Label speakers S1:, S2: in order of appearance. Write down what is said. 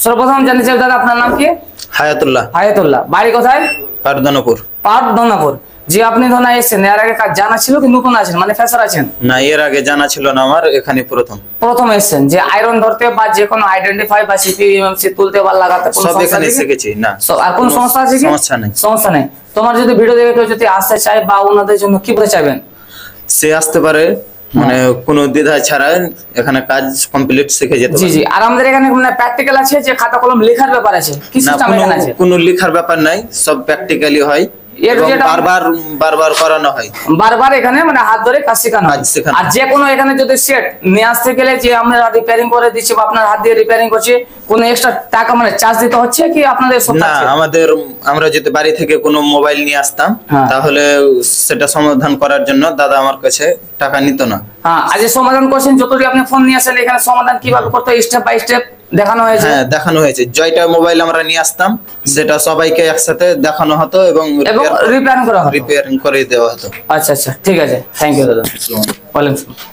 S1: সর্বপ্রথম জানতে চাই দাদা আপনার নাম কি?
S2: হায়াতুল্লাহ।
S1: হায়াতুল্লাহ, বাড়ি কোথায়?
S2: পাটদনপুর।
S1: পাটদনাপুর। যে আপনি ধরুন এসেছেন, এর আগে কাজ জানা ছিল কি নতুন আছেন, মানে ফ্রেশার আছেন?
S2: না, এর আগে জানা ছিল না, আমার এখানে
S1: প্রথম এসেছেন। যে আয়রন ধরতে বা যে কোনো আইডেন্টিফাই বা সিপি এমএমসি তুলতে বা লাগাতে কোন
S2: সব
S1: সমস্যা
S2: এখানে
S1: আছে?
S2: শিখেছি। না,
S1: আর কোন সমস্যা আছে কি?
S2: সমস্যা নেই।
S1: সমস্যা নেই। তোমার যদি ভিডিও দেখে কেউ যদি আসতে চায় বা ওনাদের জন্য কি বলতে চাইবেন?
S2: সে আসতে পারে, মানে কোনো দ্বিধা ছাড়া এখানে কাজ কমপ্লিট শিখে যেতে
S1: জি
S2: পারে।
S1: জি। আর আমাদের এখানে মানে প্র্যাকটিক্যাল আছে, যে খাতা কলম লেখার ব্যাপার আছে, কি
S2: না,
S1: সিস্টেম এখানে আছে?
S2: কোনো লেখার ব্যাপার নাই, সব প্র্যাকটিক্যালি হয় এবং বারবার করানো হয়।
S1: বারবার এখানে মানে হাত ধরে কাজ শেখানো হয়। আর যে কোনো এখানে যদি সেট নিয়ে আসতে গেলে যে আমরা রিপেয়ারিং করে দিচ্ছি বা আপনার হাত দিয়ে রিপেয়ারিং করছি, কোনো এক্সট্রা টাকা মানে চার্জ দিতে হচ্ছে কি আপনাদের?
S2: না, আমরা যদি বাড়ি থেকে কোনো মোবাইল নিয়ে আসতাম তাহলে সেটা সমাধান করার জন্য দাদা আমার কাছে টাকা নিত না।
S1: হ্যাঁ, আজ সমাধান করছেন, যতটুকু আপনি ফোন নিয়ে আসেন এখানে সমাধান কিভাবে করতে হয় স্টেপ বাই স্টেপ দেখানো হয়েছে।
S2: হ্যাঁ, দেখানো হয়েছে। জয়টা মোবাইল আমরা নিয়ে আসতাম, সেটা সবাইকে একসাথে দেখানো হতো এবং
S1: রিপেয়ারিং করা হতো,
S2: রিপেয়ারিং করে দেওয়া হতো।
S1: আচ্ছা আচ্ছা, ঠিক আছে, থ্যাংক ইউ দাদা। ওয়ালাইকুম আসসালাম।